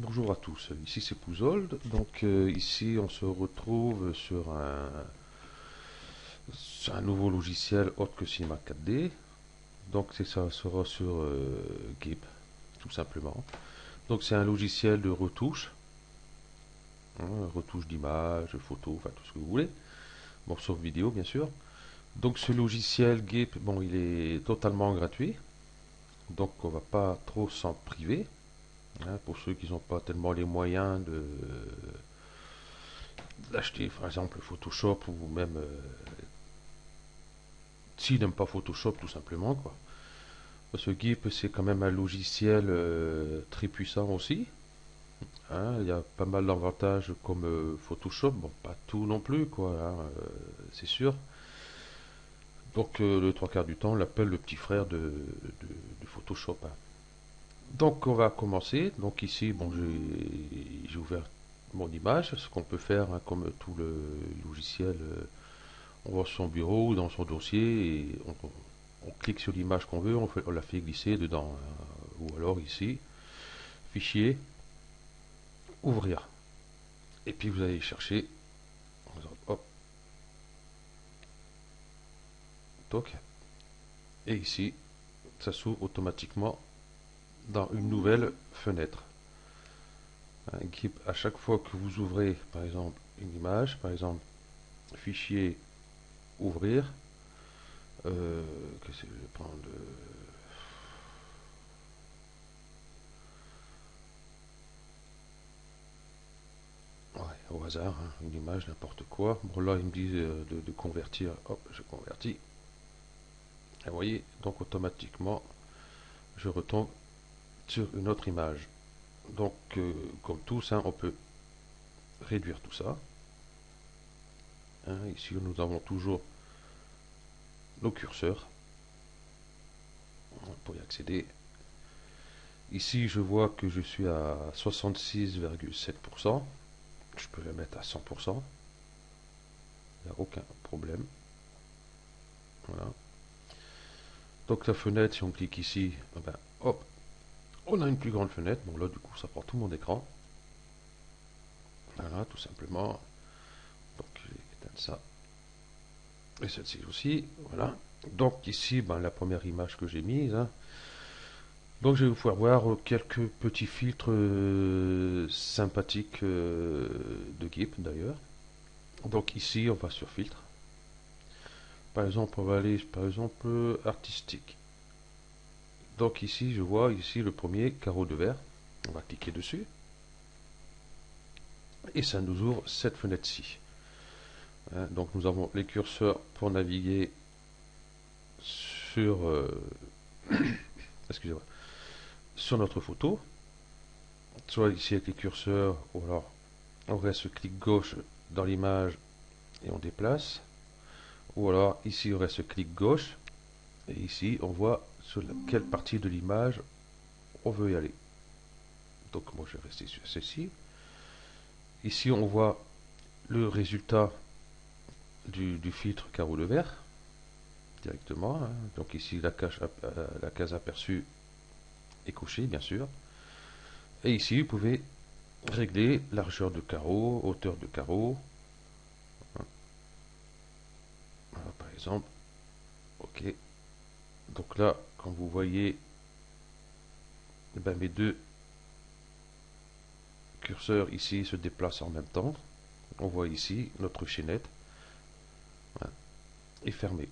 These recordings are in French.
Bonjour à tous, ici c'est Pouzold. Donc ici on se retrouve sur un nouveau logiciel autre que Cinema 4D. Donc ça sera sur GIMP tout simplement. Donc c'est un logiciel de retouche, hein, retouche d'image, photo, enfin tout ce que vous voulez. Bon, sauf vidéo bien sûr. Donc ce logiciel GIMP, bon, il est totalement gratuit. Donc on va pas trop s'en priver, hein, pour ceux qui n'ont pas tellement les moyens d'acheter par exemple Photoshop ou même s'ils n'aiment pas Photoshop tout simplement quoi. Parce que GIMP c'est quand même un logiciel très puissant aussi, hein. Il y a pas mal d'avantages comme Photoshop, bon pas tout non plus quoi, hein, c'est sûr. Donc le trois quarts du temps on l'appelle le petit frère de Photoshop, hein. Donc on va commencer. Donc ici bon j'ai ouvert mon image, ce qu'on peut faire, hein, comme tout le logiciel. On va sur son bureau ou dans son dossier et on clique sur l'image qu'on veut, on la fait glisser dedans, ou alors ici, fichier, ouvrir. Et puis vous allez chercher, hop, toc, et ici, ça s'ouvre automatiquement dans une nouvelle fenêtre. À chaque fois que vous ouvrez, par exemple, une image, par exemple, fichier, ouvrir, que je vais prendre ouais, au hasard, hein, une image, n'importe quoi. Bon, là, il me dit de convertir. Hop, je convertis. Et vous voyez, donc automatiquement, je retombe sur une autre image. Donc, comme tout ça, on peut réduire tout ça, hein. Ici, nous avons toujours nos curseurs pour y accéder. Ici, je vois que je suis à 66,7%. Je peux le mettre à 100%. Il n'y a aucun problème. Voilà. Donc la fenêtre, si on clique ici, eh ben, hop, on a une plus grande fenêtre. Bon là, du coup, ça prend tout mon écran. Voilà, tout simplement. Donc je vais éteindre ça. Et celle-ci aussi. Voilà. Donc ici, ben, la première image que j'ai mise, hein. Donc je vais pouvoir voir quelques petits filtres sympathiques de GIMP d'ailleurs. Donc ici, on va sur filtre. Par exemple, on va aller par exemple artistique. Donc ici, je vois ici le premier carreau de vert. On va cliquer dessus. Et ça nous ouvre cette fenêtre-ci, hein. Donc nous avons les curseurs pour naviguer sur, excusez-moi, sur notre photo. Soit ici avec les curseurs, ou alors on reste clic gauche dans l'image et on déplace. Ou alors ici on reste clic gauche et ici on voit sur quelle partie de l'image on veut y aller. Donc moi je vais rester sur ceci. Ici on voit le résultat du filtre carreau de vert directement, hein. Donc ici la case aperçue est cochée bien sûr. Et ici vous pouvez régler largeur de carreau, hauteur de carreau. Voilà, par exemple. Ok. Donc là, comme vous voyez, eh ben, mes deux curseurs ici se déplacent en même temps. On voit ici notre chaînette, voilà, est fermée.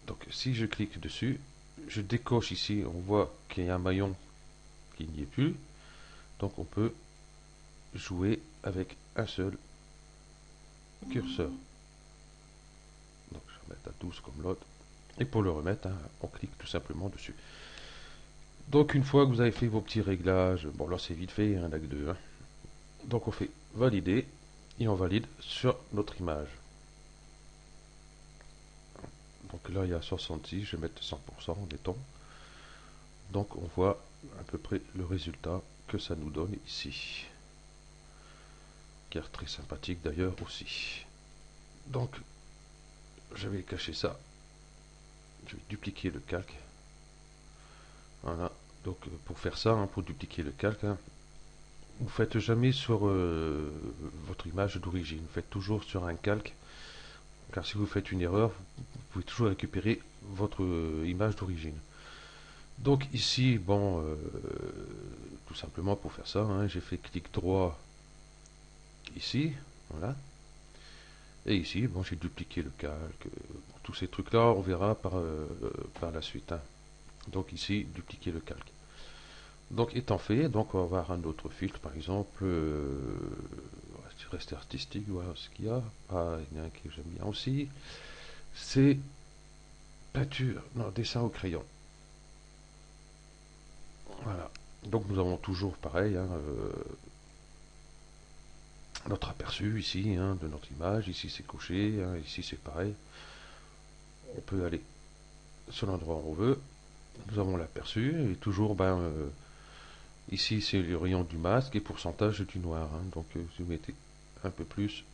Donc si je clique dessus, je décoche ici, on voit qu'il y a un maillon qui n'y est plus. Donc on peut jouer avec un seul curseur. Donc je vais remettre à 12 comme l'autre. Et pour le remettre, hein, on clique tout simplement dessus. Donc une fois que vous avez fait vos petits réglages, bon là c'est vite fait, un acte 2, hein. Donc on fait valider et on valide sur notre image. Donc là il y a 66, je vais mettre 100% en béton. Donc on voit à peu près le résultat que ça nous donne ici, qui est très sympathique d'ailleurs aussi. Donc je vais cacher ça, je vais dupliquer le calque. Voilà, donc pour faire ça, hein, pour dupliquer le calque, hein, vous faites jamais sur votre image d'origine. Vous faites toujours sur un calque, car si vous faites une erreur, vous pouvez toujours récupérer votre image d'origine. Donc ici, bon, tout simplement pour faire ça, hein, j'ai fait clic droit ici, voilà. Et ici, bon, j'ai dupliqué le calque. Tous ces trucs-là, on verra par la suite, hein. Donc ici, dupliquer le calque. Donc étant fait, donc on va avoir un autre filtre, par exemple, rester artistique, voilà ce qu'il y a. Ah, il y en a un que j'aime bien aussi. C'est peinture, non, dessin au crayon. Voilà. Donc nous avons toujours pareil, hein, notre aperçu ici, hein, de notre image. Ici c'est coché, hein, ici c'est pareil. On peut aller sur l'endroit où on veut. Nous avons l'aperçu et toujours, ben, ici c'est le rayon du masque et pourcentage du noir, hein. Donc si vous mettez un peu plus,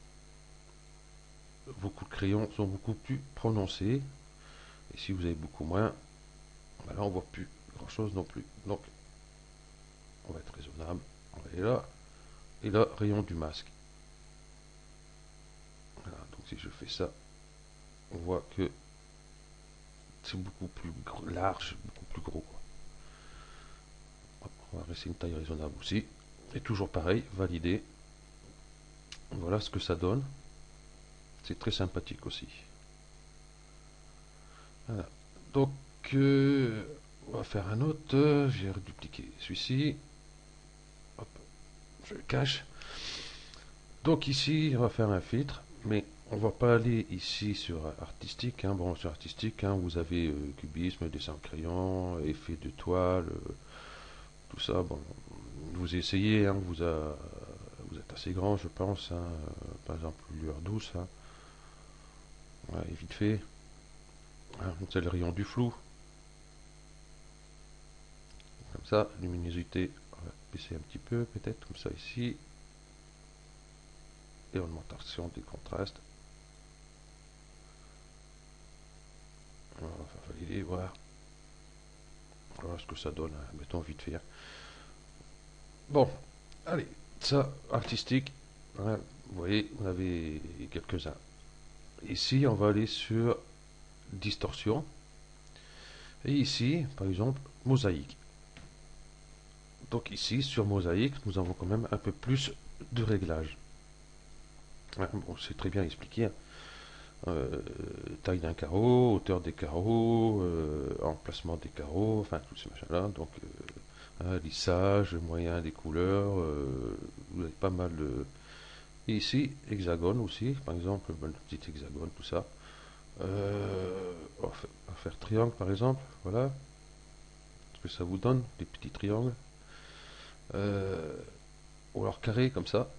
vos coups de crayon sont beaucoup plus prononcés. Et si vous avez beaucoup moins, ben là on voit plus grand chose non plus. Donc on va être raisonnable. On va aller là. Et là, rayon du masque. Voilà, donc si je fais ça, on voit que c'est beaucoup plus large, beaucoup plus gros, quoi. Hop, on va rester une taille raisonnable aussi. Et toujours pareil, valider. Voilà ce que ça donne. C'est très sympathique aussi. Voilà. Donc, on va faire un autre. J'ai redupliqué celui-ci. Hop, je le cache. Donc ici, on va faire un filtre, mais on va pas aller ici sur artistique, hein. Bon, sur artistique, hein, vous avez cubisme, dessin au crayon, effet de toile, tout ça. Bon, vous essayez, hein, vous êtes assez grand, je pense, hein, par exemple, lueur douce, hein. Ouais, et vite fait, hein, c'est le rayon du flou, comme ça, luminosité, on va baisser un petit peu, peut-être, comme ça ici, et augmentation des contrastes. On va faire valider, voilà. Voilà ce que ça donne, hein, mettons vite fait, hein. Bon, allez, ça, artistique, hein, vous voyez, on avait quelques-uns. Ici, on va aller sur distorsion. Et ici, par exemple, mosaïque. Donc ici, sur mosaïque, nous avons quand même un peu plus de réglage. Hein, bon, c'est très bien expliqué, hein. Taille d'un carreau, hauteur des carreaux, emplacement des carreaux, enfin tous ces machins-là. Donc, hein, lissage, moyen des couleurs, vous avez pas mal de... Et ici, hexagone aussi, par exemple, un petit hexagone, tout ça. On va faire triangle, par exemple, voilà. Ce que ça vous donne, des petits triangles. Euh, ou alors carré, comme ça.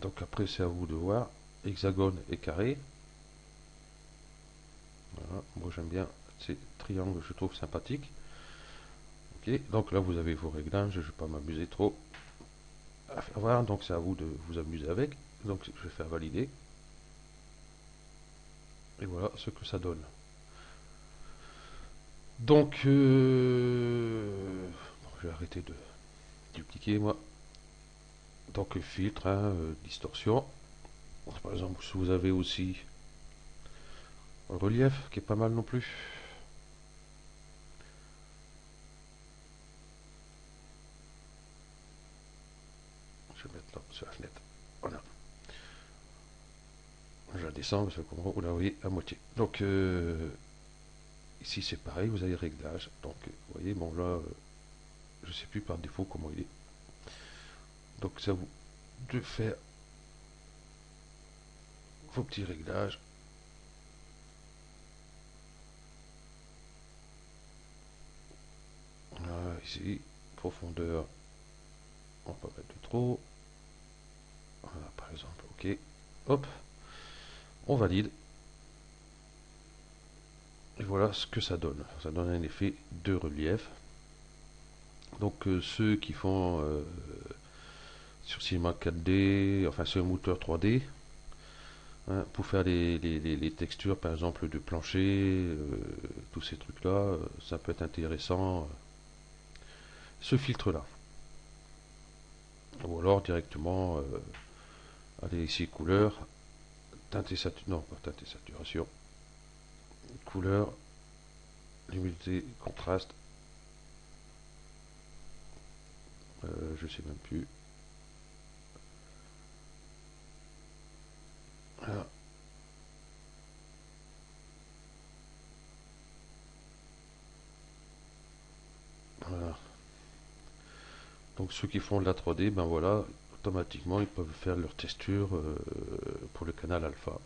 Donc après, c'est à vous de voir. Hexagone et carré. Voilà, moi j'aime bien ces triangles, je trouve sympathiques. Ok, donc là vous avez vos réglages, je ne vais pas m'amuser trop à faire voir, donc c'est à vous de vous amuser avec. Donc je vais faire valider. Et voilà ce que ça donne. Donc, bon, je vais arrêter de dupliquer moi. Donc filtre, hein, distorsion. Par exemple, si vous avez aussi relief, qui est pas mal non plus. Je vais mettre là sur la fenêtre. Voilà. Je la descends parce que vous la voyez à moitié. Donc ici c'est pareil, vous avez réglage. Donc vous voyez, bon là, je sais plus par défaut comment il est. Donc c'est à vous de faire vos petits réglages. Voilà, ici, profondeur, on va pas mettre de trop. Voilà, par exemple, ok. Hop, on valide. Et voilà ce que ça donne. Ça donne un effet de relief. Donc ceux qui font sur Cinema 4D, enfin sur un moteur 3D, hein, pour faire les textures par exemple de plancher, tous ces trucs là, ça peut être intéressant, ce filtre là. alors directement aller ici couleur, teinte et saturation, non pas teinte et saturation, couleur, luminosité, contraste, je sais même plus. Voilà. Voilà. Donc ceux qui font de la 3D, ben voilà, automatiquement ils peuvent faire leur texture pour le canal alpha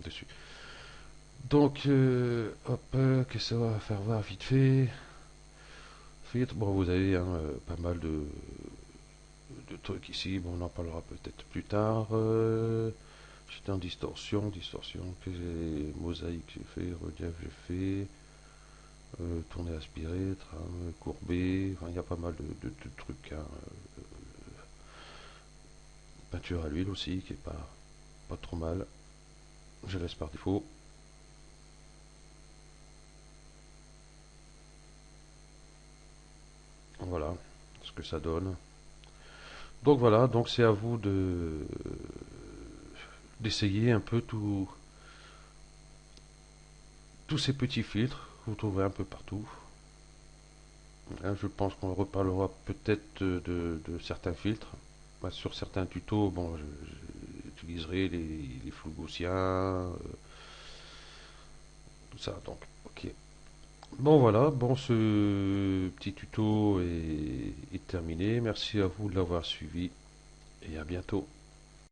dessus. Donc hop, qu'est-ce que ça va faire voir vite fait. Filtre, bon vous avez hein, pas mal de trucs ici, bon on en parlera peut-être plus tard. J'étais en distorsion, que j'ai mosaïque j'ai fait, relief j'ai fait. Tourner aspiré, trame, courbé, enfin, il y a pas mal de trucs. Hein. Peinture à l'huile aussi, qui est pas trop mal. Je laisse par défaut. Voilà ce que ça donne. Donc voilà, donc c'est à vous d'essayer un peu tous ces petits filtres que vous trouverez un peu partout. Hein, je pense qu'on reparlera peut-être de certains filtres. Bah, sur certains tutos, bon, j'utiliserai les flous gaussiens, tout ça. Donc, ok. Bon voilà, bon ce petit tuto est terminé. Merci à vous de l'avoir suivi et à bientôt.